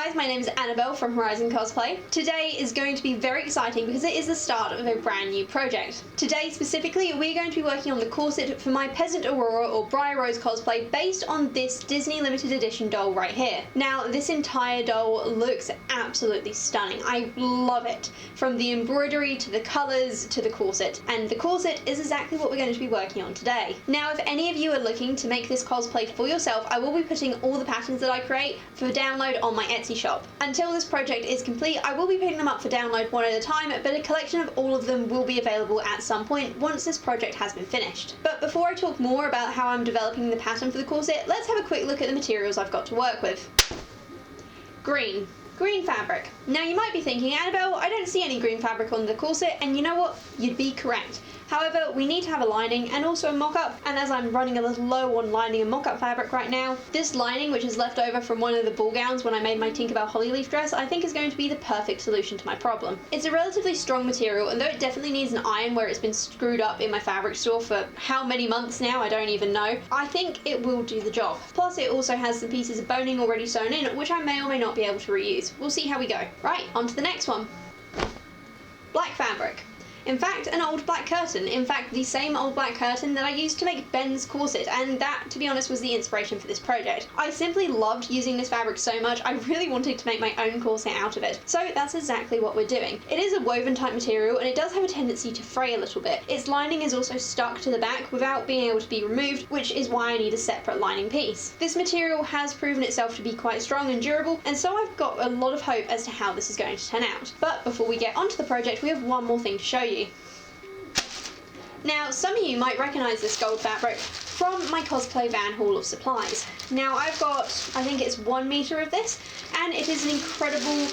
guys, my name is Annabelle from Horizon Cosplay. Today is going to be very exciting because it is the start of a brand new project. Today specifically, we're going to be working on the corset for my Peasant Aurora or Briar Rose cosplay based on this Disney limited edition doll right here. Now, this entire doll looks absolutely stunning. I love it. From the embroidery to the colours to the corset. And the corset is exactly what we're going to be working on today. Now, if any of you are looking to make this cosplay for yourself, I will be putting all the patterns that I create for download on my Etsy shop. Until this project is complete, I will be picking them up for download one at a time, but a collection of all of them will be available at some point once this project has been finished. But before I talk more about how I'm developing the pattern for the corset, let's have a quick look at the materials I've got to work with. Green fabric. Now you might be thinking, Annabelle, I don't see any green fabric on the corset, and you know what? You'd be correct. However, we need to have a lining and also a mock-up, and as I'm running a little low on lining and mock-up fabric right now, this lining, which is left over from one of the ball gowns when I made my Tinkerbell Hollyleaf dress, I think is going to be the perfect solution to my problem. It's a relatively strong material, and though it definitely needs an iron where it's been screwed up in my fabric store for how many months now, I don't even know, I think it will do the job. Plus it also has some pieces of boning already sewn in, which I may or may not be able to reuse. We'll see how we go. Right, on to the next one. Black fabric. In fact, an old black curtain. In fact, the same old black curtain that I used to make Ben's corset, and that, to be honest, was the inspiration for this project. I simply loved using this fabric so much, I really wanted to make my own corset out of it. So that's exactly what we're doing. It is a woven type material, and it does have a tendency to fray a little bit. Its lining is also stuck to the back without being able to be removed, which is why I need a separate lining piece. This material has proven itself to be quite strong and durable, and so I've got a lot of hope as to how this is going to turn out. But before we get onto the project, we have one more thing to show you. Now, some of you might recognise this gold fabric from my cosplay van haul of supplies. Now, I've got, I think it's 1 metre of this, and it is an incredible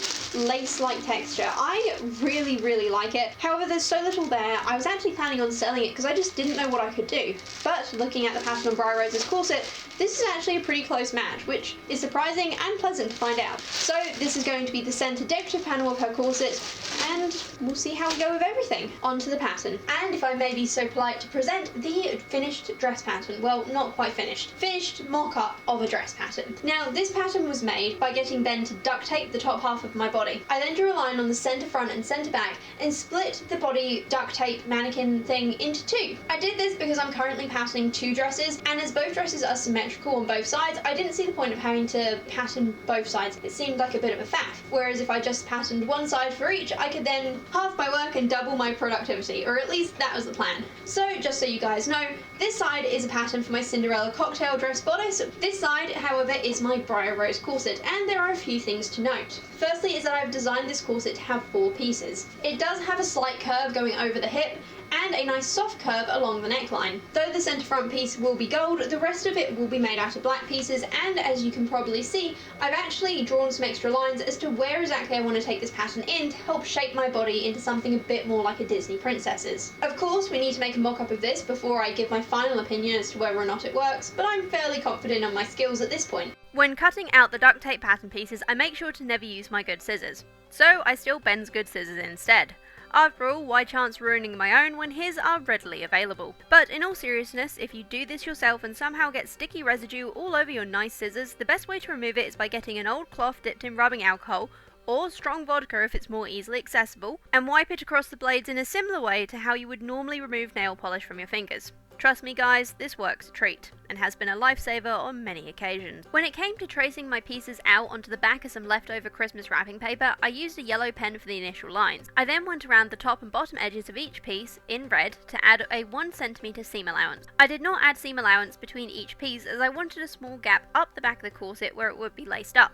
lace-like texture. I really, really like it. However, there's so little there, I was actually planning on selling it because I just didn't know what I could do. But looking at the pattern on Briar Rose's corset, this is actually a pretty close match, which is surprising and pleasant to find out. So this is going to be the centre decorative panel of her corset, and we'll see how we go with everything. Onto the pattern. And if I may be so polite to present the finished dress pattern. Well, not quite finished. Finished mock-up of a dress pattern. Now, this pattern was made by getting Ben to duct tape the top half of my body. I then drew a line on the centre front and centre back and split the body duct tape mannequin thing into two. I did this because I'm currently patterning 2 dresses, and as both dresses are symmetrical on both sides, I didn't see the point of having to pattern both sides. It seemed like a bit of a faff. Whereas if I just patterned one side for each, I could then halve my work and double my productivity, or at least that was the plan. So just so you guys know, this side is a pattern for my Cinderella cocktail dress bodice. This side, however, is my Briar Rose corset, and there are a few things to note. Firstly is that I've designed this corset to have 4 pieces. It does have a slight curve going over the hip, and a nice soft curve along the neckline. Though the centre front piece will be gold, the rest of it will be made out of black pieces, and as you can probably see, I've actually drawn some extra lines as to where exactly I want to take this pattern in to help shape my body into something a bit more like a Disney princess's. Of course, we need to make a mock-up of this before I give my final opinion as to whether or not it works, but I'm fairly confident on my skills at this point. When cutting out the duct tape pattern pieces, I make sure to never use my good scissors. So I steal Ben's good scissors instead. After all, why chance ruining my own when his are readily available? But in all seriousness, if you do this yourself and somehow get sticky residue all over your nice scissors, the best way to remove it is by getting an old cloth dipped in rubbing alcohol, or strong vodka if it's more easily accessible, and wipe it across the blades in a similar way to how you would normally remove nail polish from your fingers. Trust me guys, this works a treat, and has been a lifesaver on many occasions. When it came to tracing my pieces out onto the back of some leftover Christmas wrapping paper, I used a yellow pen for the initial lines. I then went around the top and bottom edges of each piece, in red, to add a 1 cm seam allowance. I did not add seam allowance between each piece as I wanted a small gap up the back of the corset where it would be laced up.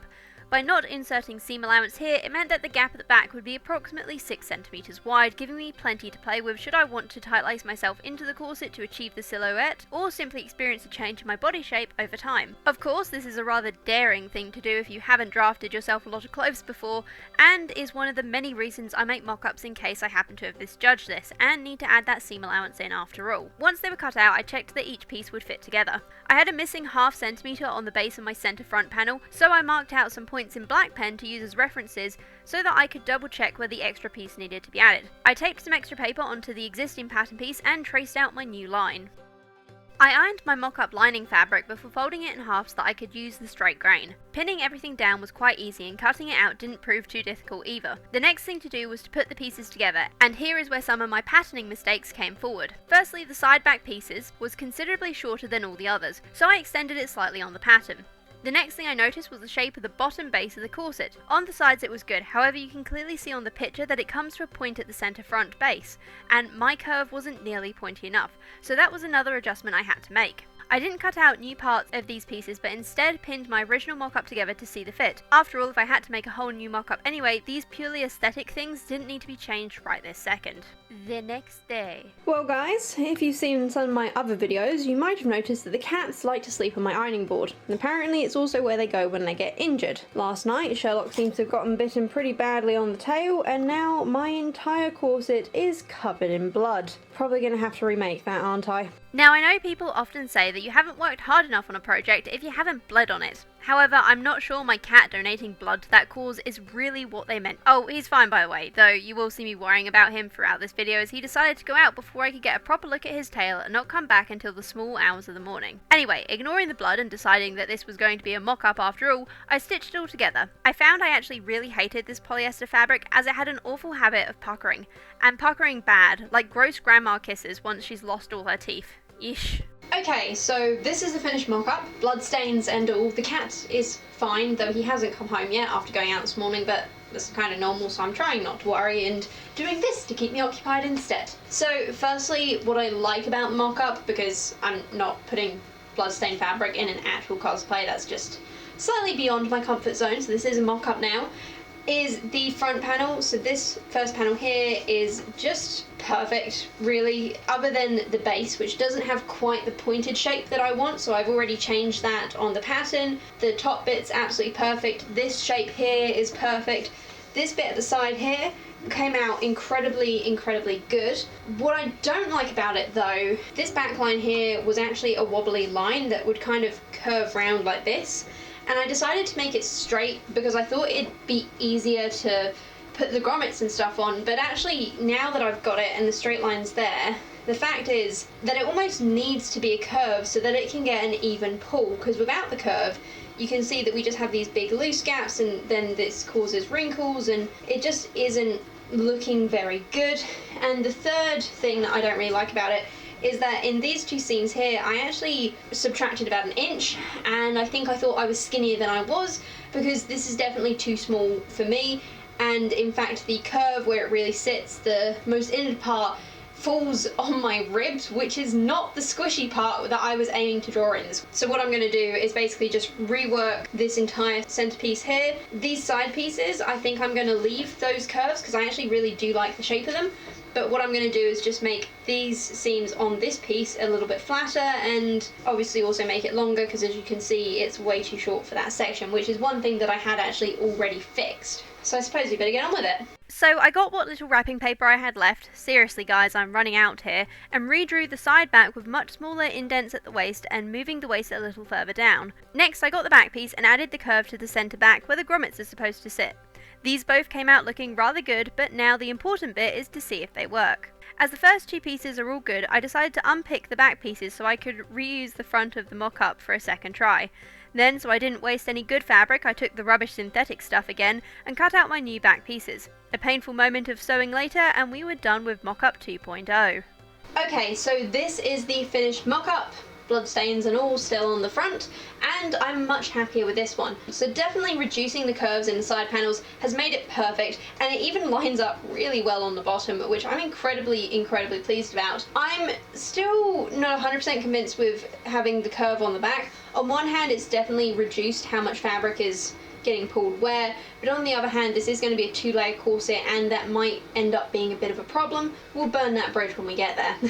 By not inserting seam allowance here, it meant that the gap at the back would be approximately 6 cm wide, giving me plenty to play with should I want to tight lace myself into the corset to achieve the silhouette, or simply experience a change in my body shape over time. Of course, this is a rather daring thing to do if you haven't drafted yourself a lot of clothes before, and is one of the many reasons I make mock-ups in case I happen to have misjudged this, and need to add that seam allowance in after all. Once they were cut out, I checked that each piece would fit together. I had a missing ½ centimeter on the base of my centre front panel, so I marked out some points in black pen to use as references so that I could double check where the extra piece needed to be added. I taped some extra paper onto the existing pattern piece and traced out my new line. I ironed my mock-up lining fabric before folding it in half so that I could use the straight grain. Pinning everything down was quite easy and cutting it out didn't prove too difficult either. The next thing to do was to put the pieces together, and here is where some of my patterning mistakes came forward. Firstly, the side back pieces was considerably shorter than all the others, so I extended it slightly on the pattern. The next thing I noticed was the shape of the bottom base of the corset. On the sides it was good, however you can clearly see on the picture that it comes to a point at the centre front base, and my curve wasn't nearly pointy enough, so that was another adjustment I had to make. I didn't cut out new parts of these pieces but instead pinned my original mock-up together to see the fit. After all, if I had to make a whole new mock-up anyway, these purely aesthetic things didn't need to be changed right this second. The next day. Well guys, if you've seen some of my other videos, you might have noticed that the cats like to sleep on my ironing board. And apparently it's also where they go when they get injured. Last night, Sherlock seems to have gotten bitten pretty badly on the tail, and now my entire corset is covered in blood. Probably gonna have to remake that, aren't I? Now, I know people often say that you haven't worked hard enough on a project if you haven't bled on it. However, I'm not sure my cat donating blood to that cause is really what they meant. Oh, he's fine by the way, though you will see me worrying about him throughout this video as he decided to go out before I could get a proper look at his tail and not come back until the small hours of the morning. Anyway, ignoring the blood and deciding that this was going to be a mock-up after all, I stitched it all together. I found I actually really hated this polyester fabric as it had an awful habit of puckering. And puckering bad, like gross grandma kisses once she's lost all her teeth. Ish. Okay, so this is the finished mock-up, bloodstains and all. The cat is fine, though he hasn't come home yet after going out this morning, but this is kind of normal, so I'm trying not to worry and doing this to keep me occupied instead. So firstly, what I like about the mock-up, because I'm not putting bloodstained fabric in an actual cosplay, that's just slightly beyond my comfort zone, so this is a mock-up now, is the front panel. So this first panel here is just perfect, really, other than the base, which doesn't have quite the pointed shape that I want, so I've already changed that on the pattern. The top bit's absolutely perfect. This shape here is perfect. This bit at the side here came out incredibly good. What I don't like about it though, this back line here was actually a wobbly line that would kind of curve round like this. And I decided to make it straight because I thought it'd be easier to put the grommets and stuff on, but actually now that I've got it and the straight line's there, the fact is that it almost needs to be a curve so that it can get an even pull, because without the curve you can see that we just have these big loose gaps and then this causes wrinkles and it just isn't looking very good. And the third thing that I don't really like about it is that in these two seams here, I actually subtracted about 1 inch, and I thought I was skinnier than I was, because this is definitely too small for me, and in fact the curve where it really sits, the most inner part, falls on my ribs, which is not the squishy part that I was aiming to draw in. So what I'm going to do is basically just rework this entire centerpiece here. These side pieces, I think I'm going to leave those curves because I actually really do like the shape of them. But what I'm going to do is just make these seams on this piece a little bit flatter and obviously also make it longer, because as you can see it's way too short for that section, which is one thing that I had actually already fixed. So I suppose we better get on with it. So I got what little wrapping paper I had left, seriously guys, I'm running out here, and redrew the side back with much smaller indents at the waist and moving the waist a little further down. Next I got the back piece and added the curve to the centre back where the grommets are supposed to sit. These both came out looking rather good, but now the important bit is to see if they work. As the first two pieces are all good, I decided to unpick the back pieces so I could reuse the front of the mock-up for a second try. Then, so I didn't waste any good fabric, I took the rubbish synthetic stuff again and cut out my new back pieces. A painful moment of sewing later and we were done with Mockup 2.0. Okay, so this is the finished mock-up. Bloodstains and all still on the front, and I'm much happier with this one. So definitely reducing the curves in the side panels has made it perfect, and it even lines up really well on the bottom, which I'm incredibly pleased about. I'm still not 100% convinced with having the curve on the back. On one hand, it's definitely reduced how much fabric is getting pulled where, but on the other hand, this is going to be a 2-layer corset and that might end up being a bit of a problem. We'll burn that bridge when we get there.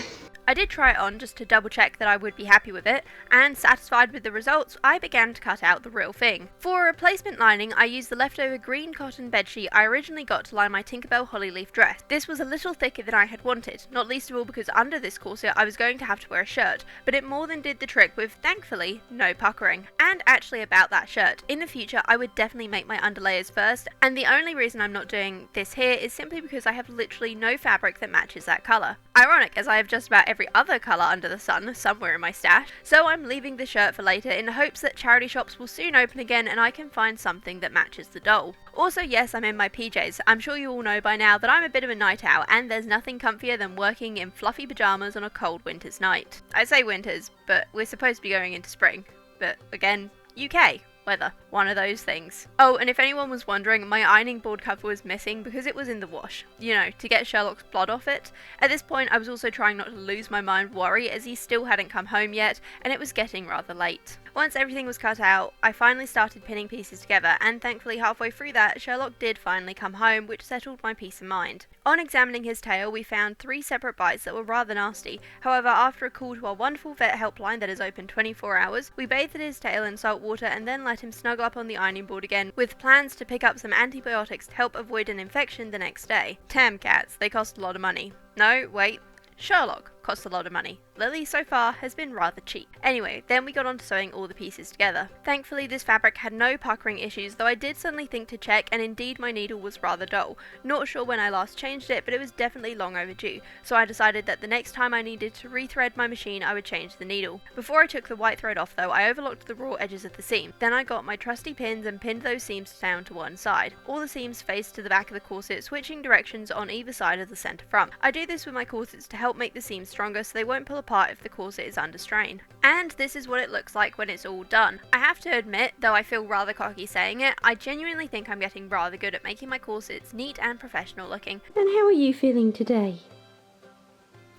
I did try it on just to double check that I would be happy with it, and satisfied with the results, I began to cut out the real thing. For a replacement lining, I used the leftover green cotton bedsheet I originally got to line my Tinkerbell Hollyleaf dress. This was a little thicker than I had wanted, not least of all because under this corset I was going to have to wear a shirt, but it more than did the trick with, thankfully, no puckering. And actually about that shirt, in the future I would definitely make my underlayers first, and the only reason I'm not doing this here is simply because I have literally no fabric that matches that colour. Ironic, as I have just about every every other colour under the sun somewhere in my stash, so I'm leaving the shirt for later in hopes that charity shops will soon open again and I can find something that matches the doll. Also, yes, I'm in my PJs. I'm sure you all know by now that I'm a bit of a night owl, and there's nothing comfier than working in fluffy pyjamas on a cold winter's night. I say winters, but we're supposed to be going into spring. But again, UK weather. One of those things. Oh, and if anyone was wondering, my ironing board cover was missing because it was in the wash. You know, to get Sherlock's blood off it. At this point, I was also trying not to lose my mind worry as he still hadn't come home yet, and it was getting rather late. Once everything was cut out, I finally started pinning pieces together, and thankfully halfway through that, Sherlock did finally come home, which settled my peace of mind. On examining his tail, we found 3 separate bites that were rather nasty. However, after a call to our wonderful vet helpline that is open 24 hours, we bathed his tail in salt water and then let him snuggle up on the ironing board again, with plans to pick up some antibiotics to help avoid an infection the next day. Damn cats, they cost a lot of money. No, wait. Sherlock costs a lot of money. Lily, so far, has been rather cheap. Anyway, then we got on to sewing all the pieces together. Thankfully, this fabric had no puckering issues, though I did suddenly think to check, and indeed my needle was rather dull. Not sure when I last changed it, but it was definitely long overdue, so I decided that the next time I needed to rethread my machine, I would change the needle. Before I took the white thread off though, I overlocked the raw edges of the seam. Then I got my trusty pins and pinned those seams down to one side. All the seams faced to the back of the corset, switching directions on either side of the centre front. I do this with my corsets to help make the seams stronger so they won't pull apart if the corset is under strain. And this is what it looks like when it's all done. I have to admit, though I feel rather cocky saying it, I genuinely think I'm getting rather good at making my corsets neat and professional looking. And how are you feeling today?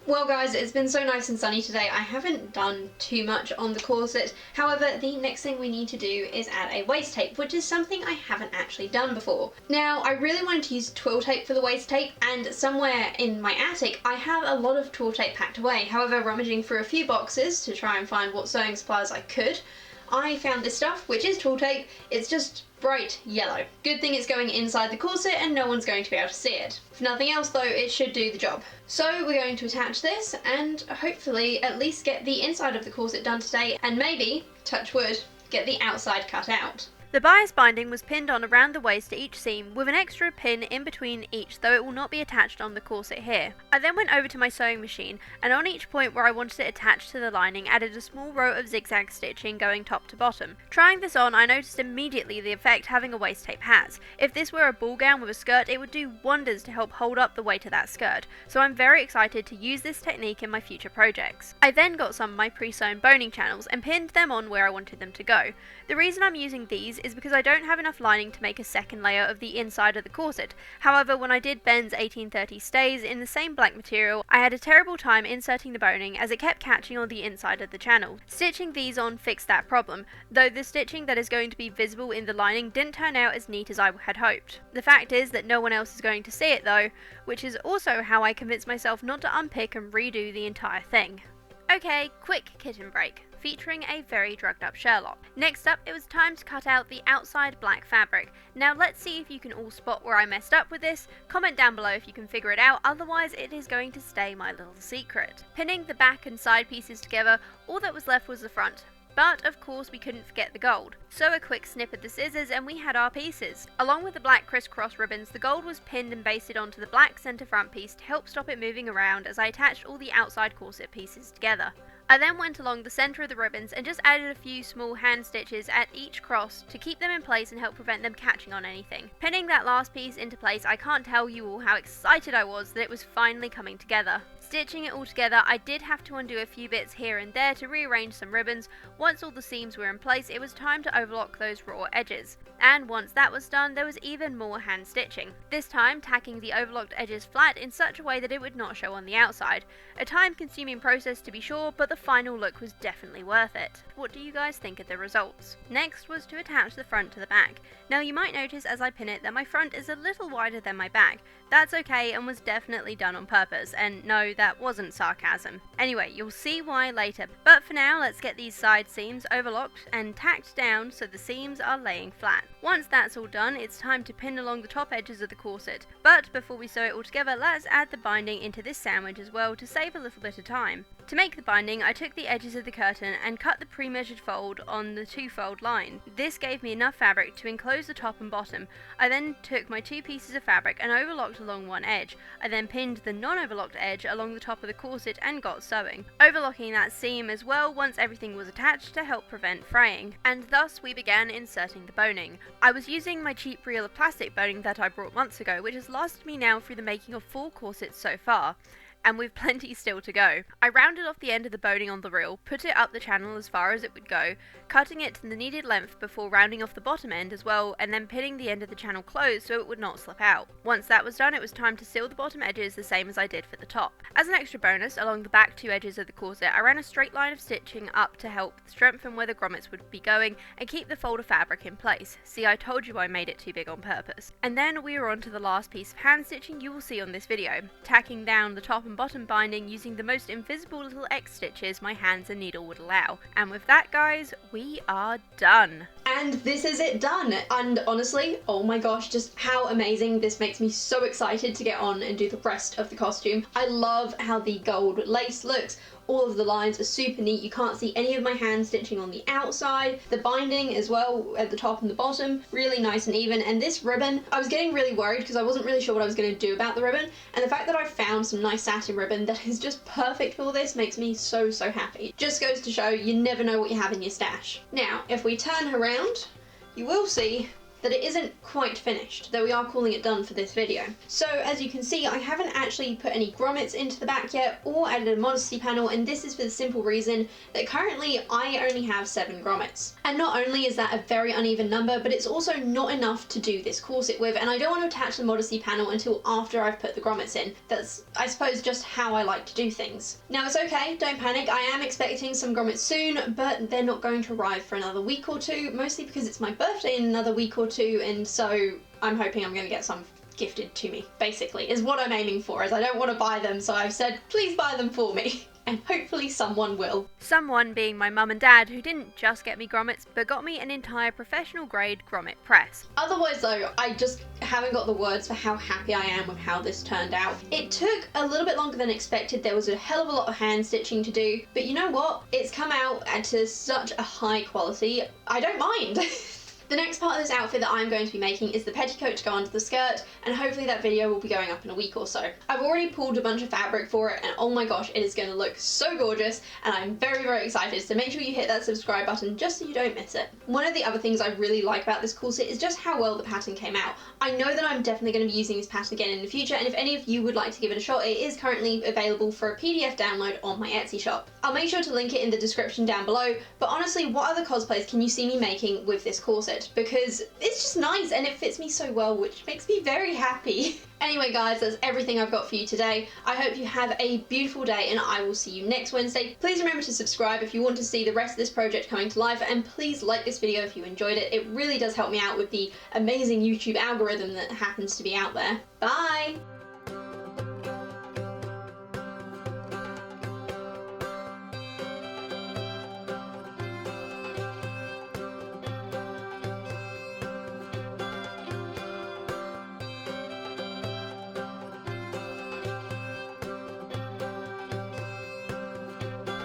Well guys, it's been so nice and sunny today. I haven't done too much on the corset. However, the next thing we need to do is add a waist tape, which is something I haven't actually done before. Now, I really wanted to use twill tape for the waist tape, and somewhere in my attic, I have a lot of twill tape packed away. However, rummaging through a few boxes to try and find what sewing supplies I could, I found this stuff, which is twill tape. It's just bright yellow. Good thing it's going inside the corset and no one's going to be able to see it. If nothing else though, it should do the job. So we're going to attach this and hopefully at least get the inside of the corset done today, and maybe, touch wood, get the outside cut out. The bias binding was pinned on around the waist to each seam with an extra pin in between each, though it will not be attached on the corset here. I then went over to my sewing machine and on each point where I wanted it attached to the lining added a small row of zigzag stitching going top to bottom. Trying this on, I noticed immediately the effect having a waist tape has. If this were a ball gown with a skirt, it would do wonders to help hold up the weight of that skirt, so I'm very excited to use this technique in my future projects. I then got some of my pre-sewn boning channels and pinned them on where I wanted them to go. The reason I'm using these is because I don't have enough lining to make a second layer of the inside of the corset. However, when I did Ben's 1830 stays in the same black material, I had a terrible time inserting the boning as it kept catching on the inside of the channel. Stitching these on fixed that problem, though the stitching that is going to be visible in the lining didn't turn out as neat as I had hoped. The fact is that no one else is going to see it though, which is also how I convinced myself not to unpick and redo the entire thing. Okay, quick kitten break, featuring a very drugged up Sherlock. Next up, it was time to cut out the outside black fabric. Now let's see if you can all spot where I messed up with this. Comment down below if you can figure it out, otherwise it is going to stay my little secret. Pinning the back and side pieces together, all that was left was the front. But of course we couldn't forget the gold. So a quick snip of the scissors and we had our pieces. Along with the black crisscross ribbons, the gold was pinned and basted onto the black centre front piece to help stop it moving around as I attached all the outside corset pieces together. I then went along the centre of the ribbons and just added a few small hand stitches at each cross to keep them in place and help prevent them catching on anything. Pinning that last piece into place, I can't tell you all how excited I was that it was finally coming together. Stitching it all together, I did have to undo a few bits here and there to rearrange some ribbons. Once all the seams were in place, it was time to overlock those raw edges. And once that was done, there was even more hand stitching. This time, tacking the overlocked edges flat in such a way that it would not show on the outside. A time-consuming process to be sure, but the final look was definitely worth it. What do you guys think of the results? Next was to attach the front to the back. Now you might notice as I pin it that my front is a little wider than my back. That's okay and was definitely done on purpose, and no, that wasn't sarcasm. Anyway, you'll see why later, but for now let's get these side seams overlocked and tacked down so the seams are laying flat. Once that's all done, it's time to pin along the top edges of the corset, but before we sew it all together, let's add the binding into this sandwich as well to save a little bit of time. To make the binding, I took the edges of the curtain and cut the pre-measured fold on the 2-fold line. This gave me enough fabric to enclose the top and bottom. I then took my 2 pieces of fabric and overlocked along one edge. I then pinned the non-overlocked edge along the top of the corset and got sewing, overlocking that seam as well once everything was attached to help prevent fraying. And thus we began inserting the boning. I was using my cheap reel of plastic boning that I brought months ago, which has lasted me now through the making of 4 corsets so far, and with plenty still to go. I rounded off the end of the boning on the reel, put it up the channel as far as it would go, cutting it to the needed length before rounding off the bottom end as well, and then pinning the end of the channel closed so it would not slip out. Once that was done, it was time to seal the bottom edges the same as I did for the top. As an extra bonus, along the back 2 edges of the corset, I ran a straight line of stitching up to help strengthen where the grommets would be going and keep the fold of fabric in place. See, I told you I made it too big on purpose. And then we were on to the last piece of hand stitching you will see on this video, tacking down the top and bottom binding using the most invisible little X stitches my hands and needle would allow. And with that, guys, we are done. And this is it done. And honestly, oh my gosh, just how amazing. This makes me so excited to get on and do the rest of the costume. I love how the gold lace looks. All of the lines are super neat. You can't see any of my hand stitching on the outside. The binding as well at the top and the bottom, really nice and even. And this ribbon, I was getting really worried because I wasn't really sure what I was going to do about the ribbon. And the fact that I found some nice satin ribbon that is just perfect for this makes me so, so happy. Just goes to show you never know what you have in your stash. Now, if we turn around, you will see that it isn't quite finished, though we are calling it done for this video. So as you can see, I haven't actually put any grommets into the back yet or added a modesty panel, and this is for the simple reason that currently I only have 7 grommets. And not only is that a very uneven number, but it's also not enough to do this corset with, and I don't want to attach the modesty panel until after I've put the grommets in. That's, I suppose, just how I like to do things. Now it's okay, don't panic, I am expecting some grommets soon, but they're not going to arrive for another week or 2, mostly because it's my birthday in another week or 2, and so I'm hoping I'm going to get some gifted to me, basically, is what I'm aiming for, as I don't want to buy them, so I've said, please buy them for me. And hopefully someone will. Someone being my mum and dad, who didn't just get me grommets, but got me an entire professional grade grommet press. Otherwise though, I just haven't got the words for how happy I am with how this turned out. It took a little bit longer than expected, there was a hell of a lot of hand stitching to do, but you know what? It's come out to such a high quality, I don't mind. The next part of this outfit that I'm going to be making is the petticoat to go under the skirt, and hopefully that video will be going up in a week or so. I've already pulled a bunch of fabric for it, and oh my gosh, it is going to look so gorgeous, and I'm very, very excited, so make sure you hit that subscribe button just so you don't miss it. One of the other things I really like about this corset is just how well the pattern came out. I know that I'm definitely going to be using this pattern again in the future, and if any of you would like to give it a shot, it is currently available for a PDF download on my Etsy shop. I'll make sure to link it in the description down below, but honestly, what other cosplays can you see me making with this corset? Because it's just nice and it fits me so well, which makes me very happy. Anyway guys, that's everything I've got for you today. I hope you have a beautiful day and I will see you next Wednesday. Please remember to subscribe if you want to see the rest of this project coming to life, and please like this video if you enjoyed it. It really does help me out with the amazing YouTube algorithm that happens to be out there. Bye!